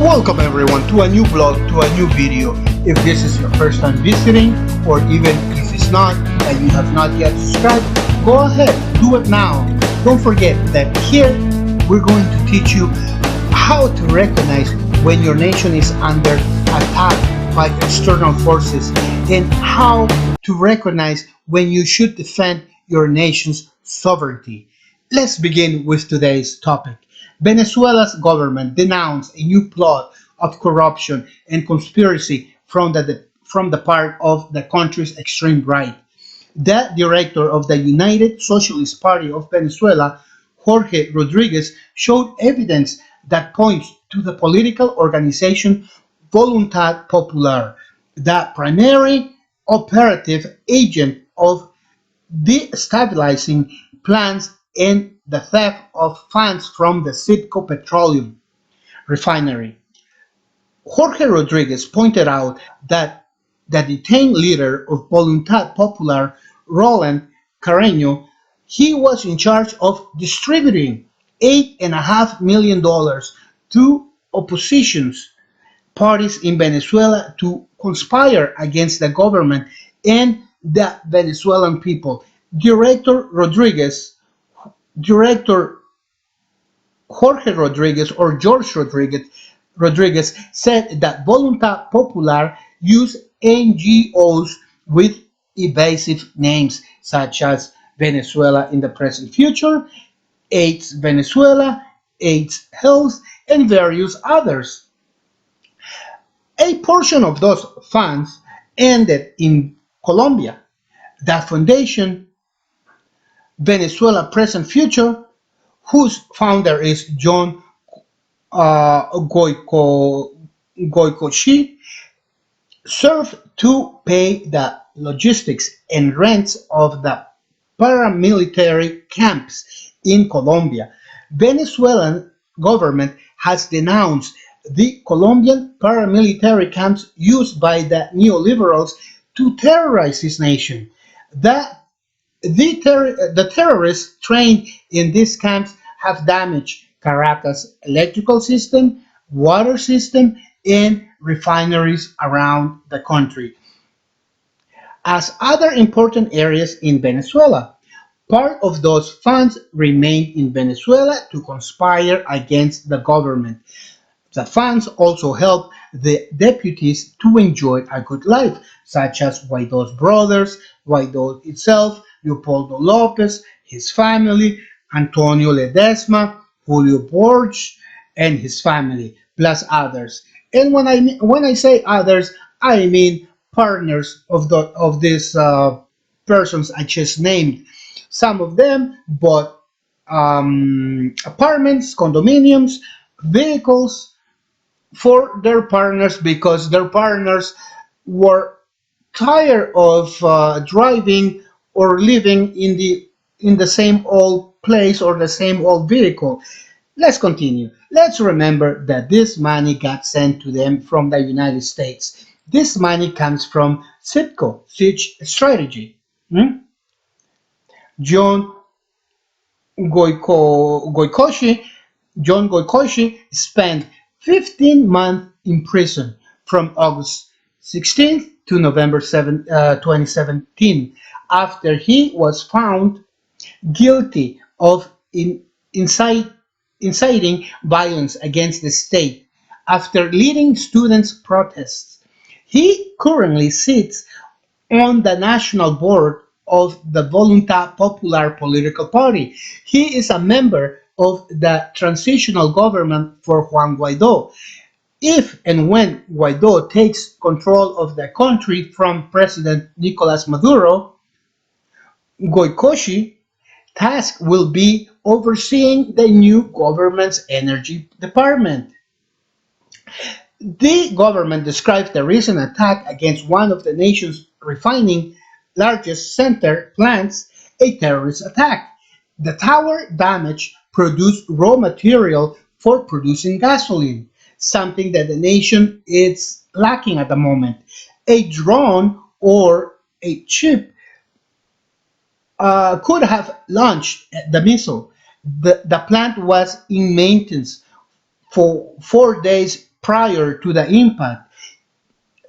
Welcome everyone to a new blog, to a new video. If this is your first time visiting, or even if it's not and you have not yet subscribed, go ahead, do it now. Don't forget that here we're going to teach you how to recognize when your nation is under attack by external forces and how to recognize when you should defend your nation's sovereignty. Let's begin with today's topic. Venezuela's government denounced a new plot of corruption and conspiracy from the part of the country's extreme right. The director of the United Socialist Party of Venezuela, Jorge Rodriguez, showed evidence that points to the political organization Voluntad Popular, the primary operative agent of destabilizing plans and the theft of funds from the Citgo petroleum refinery. Jorge Rodriguez pointed out that the detained leader of Voluntad Popular, Roland Carreño, he was in charge of distributing $8.5 million to oppositions parties in Venezuela to conspire against the government and the Venezuelan people. Director Rodriguez, Director Jorge Rodriguez or George Rodriguez said that Voluntad Popular used NGOs with evasive names such as Venezuela in the Present Future, AIDS Venezuela, AIDS Health, and various others. A portion of those funds ended in Colombia. The foundation Venezuela Present Future, whose founder is John Goycochi, served to pay the logistics and rents of the paramilitary camps in Colombia. Venezuelan government has denounced the Colombian paramilitary camps used by the neoliberals to terrorize his nation. The the terrorists trained in these camps have damaged Caracas' electrical system, water system, and refineries around the country, as other important areas in Venezuela. Part of those funds remained in Venezuela to conspire against the government. The funds also help the deputies to enjoy a good life, such as Guaido's brothers, Guaido itself, Leopoldo Lopez, his family, Antonio Ledesma, Julio Borges, and his family, plus others. And when I say others, I mean partners of these persons I just named. Some of them bought apartments, condominiums, vehicles for their partners because their partners were tired of driving or living in the same old place or the same old vehicle. Let's continue. Let's remember that this money got sent to them from the United States. This money comes from Citgo, Siege Strategy. Hmm? John Goycochi, John Goycochi spent 15 months in prison from August 16th to November 2017 after he was found guilty of inciting violence against the state after leading students' protests. He currently sits on the national board of the Voluntad Popular political party. He is a member of the transitional government for Juan Guaido. If and when Guaido takes control of the country from President Nicolas Maduro, Goycochi task will be overseeing the new government's energy department. The government described the recent attack against one of the nation's refining largest center plants a terrorist attack. The tower damage produced raw material for producing gasoline, something that the nation is lacking at the moment. A drone or a ship could have launched the missile. The plant was in maintenance for 4 days prior to the impact.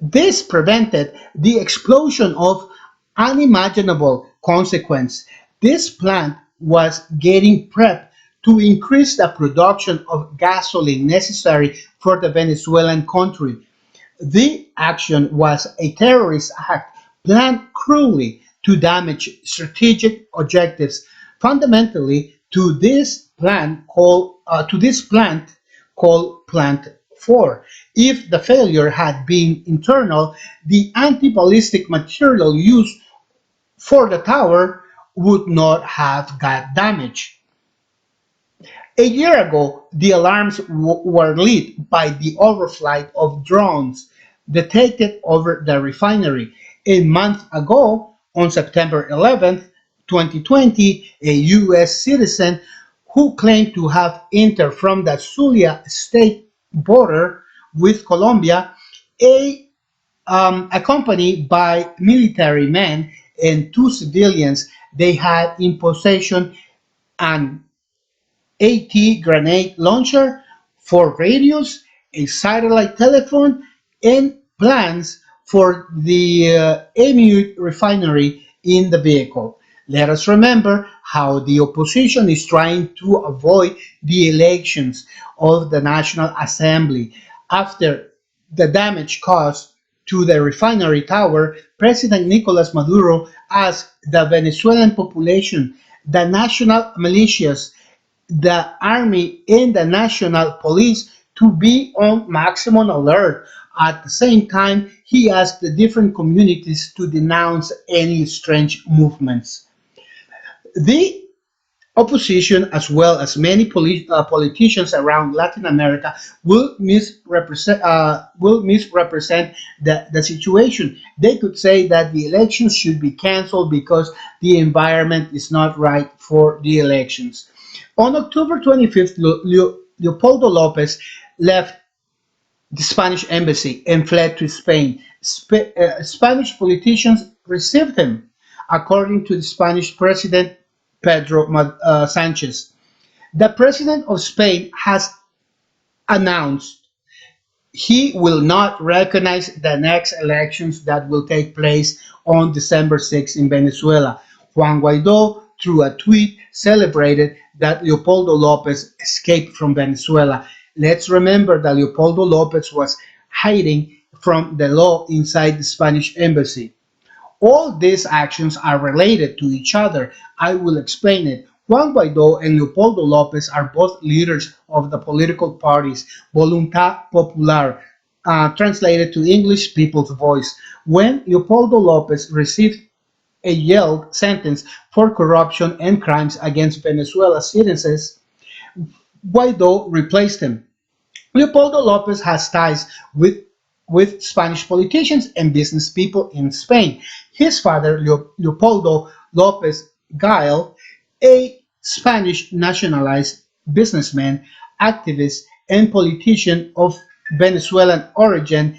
This prevented the explosion of unimaginable consequence. This plant was getting prepped to increase the production of gasoline necessary for the Venezuelan country. The action was a terrorist act planned cruelly to damage strategic objectives. Fundamentally, to this plant called Plant 4. If the failure had been internal, the anti-ballistic material used for the tower would not have got damaged. A year ago, the alarms were lit by the overflight of drones detected over the refinery. A month ago, on September 11th, 2020, a U.S. citizen who claimed to have entered from the Zulia state border with Colombia, a, accompanied by military men and two civilians, they had in possession an AT grenade launcher, four radios, a satellite telephone, and plans for the Emut refinery in the vehicle. Let us remember how the opposition is trying to avoid the elections of the National Assembly. After the damage caused to the refinery tower, President Nicolas Maduro asked the Venezuelan population, the national militias, the army and the national police to be on maximum alert. At the same time, he asked the different communities to denounce any strange movements. The opposition, as well as many politicians around Latin America, will misrepresent the situation. They could say that the elections should be canceled because the environment is not right for the elections. On October 25th, Leopoldo Lopez left the Spanish embassy and fled to Spain. Spanish politicians received him, according to the Spanish president Pedro Sanchez. The president of Spain has announced he will not recognize the next elections that will take place on December 6 in Venezuela. Juan Guaido, through a tweet, celebrated that Leopoldo Lopez escaped from Venezuela. Let's remember that Leopoldo Lopez was hiding from the law inside the Spanish embassy. All these actions are related to each other. I will explain it. Juan Guaido and Leopoldo Lopez are both leaders of the political parties Voluntad Popular, translated to English People's Voice. When Leopoldo Lopez received a jail sentence for corruption and crimes against Venezuela's citizens, Guaido replaced him. Leopoldo Lopez has ties with Spanish politicians and business people in Spain. His father, Leopoldo Lopez Gil, a Spanish nationalized businessman, activist, and politician of Venezuelan origin,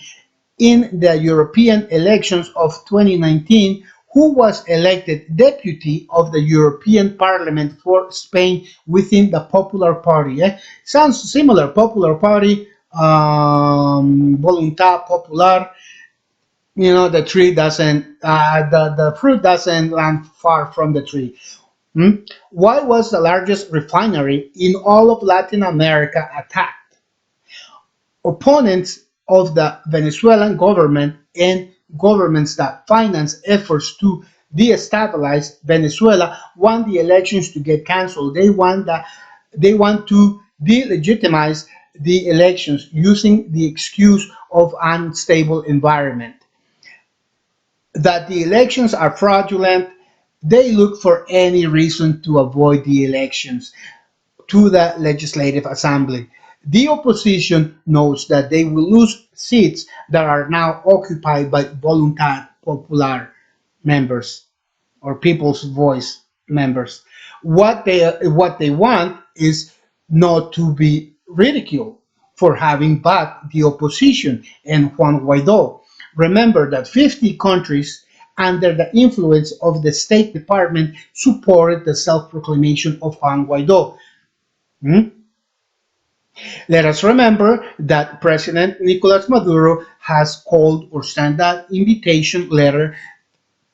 in the European elections of 2019, who was elected deputy of the European Parliament for Spain within the Popular Party. Sounds similar, Popular Party, Voluntad Popular. The tree doesn't, the fruit doesn't land far from the tree. Hmm? Why was the largest refinery in all of Latin America attacked? Opponents of the Venezuelan government and governments that finance efforts to destabilize Venezuela want the elections to get canceled. They want to delegitimize the elections using the excuse of unstable environment. That the elections are fraudulent, they look for any reason to avoid the elections to the Legislative Assembly. The opposition knows that they will lose seats that are now occupied by Voluntad Popular members or People's Voice members. What they want is not to be ridiculed for having backed the opposition and Juan Guaido. Remember that 50 countries under the influence of the State Department supported the self-proclamation of Juan Guaido. Hmm? Let us remember that President Nicolas Maduro has called or sent that invitation letter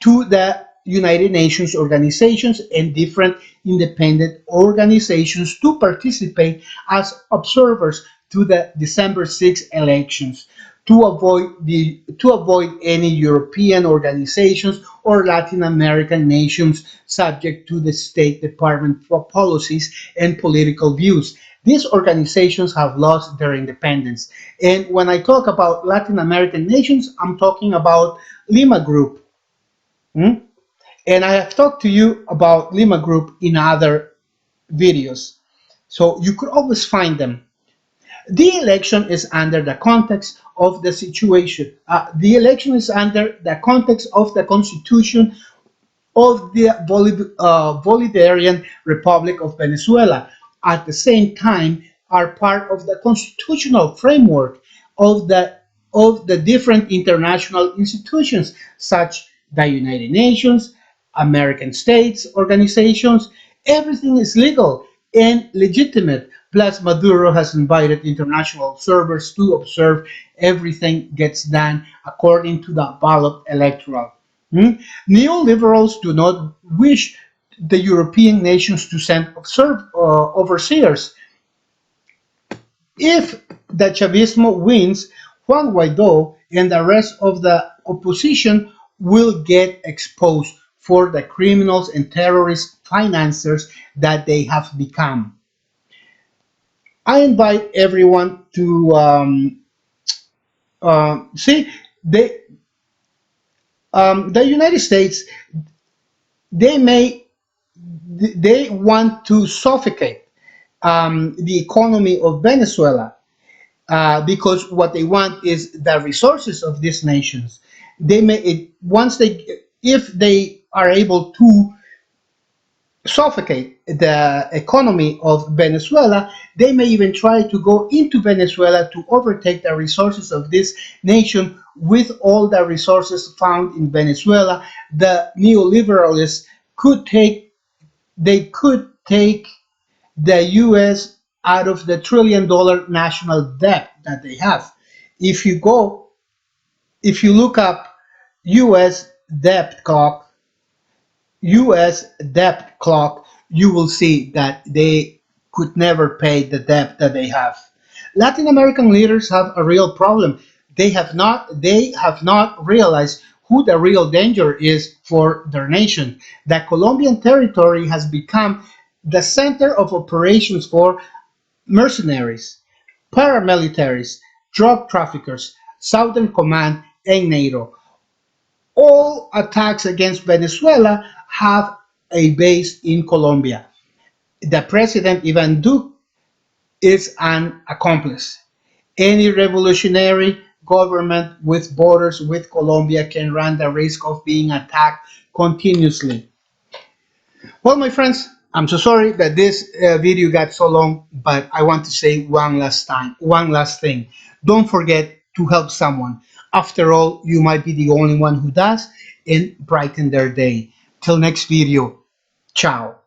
to the United Nations organizations and different independent organizations to participate as observers to the December 6 elections to avoid any European organizations or Latin American nations subject to the State Department policies and political views. These organizations have lost their independence. And when I talk about Latin American nations, I'm talking about Lima Group. Hmm? And I have talked to you about Lima Group in other videos. So you could always find them. The election is under the context of the situation. The election is under the context of the Constitution of the Bolivarian Republic of Venezuela. At the same time, are part of the constitutional framework of the different international institutions, such the United Nations, American states organizations. Everything is legal and legitimate. Plus, Maduro has invited international observers to observe everything gets done according to the ballot electoral. Hmm? Neoliberals do not wish the European nations to send overseers. If the Chavismo wins, Juan Guaido and the rest of the opposition will get exposed for the criminals and terrorist financiers that they have become. I invite everyone to see they, the United States. They may they want to suffocate the economy of Venezuela because what they want is the resources of these nations. They may once they if they are able to suffocate the economy of Venezuela, they may even try to go into Venezuela to overtake the resources of this nation with all the resources found in Venezuela. The neoliberalists could take they could take the US out of the $1 trillion national debt that they have. If you go, if you look up US debt clock, US debt clock, you will see that they could never pay the debt that they have. Latin American leaders have a real problem. They have not realized who the real danger is for their nation. The Colombian territory has become the center of operations for mercenaries, paramilitaries, drug traffickers, Southern Command, and NATO. All attacks against Venezuela have a base in Colombia. The president, Ivan Duque, is an accomplice. Any revolutionary government with borders with Colombia can run the risk of being attacked continuously. Well, my friends, I'm so sorry that this video got so long, but I want to say one last thing. Don't forget to help someone. After all, you might be the only one who does and brighten their day. Till next video, ciao.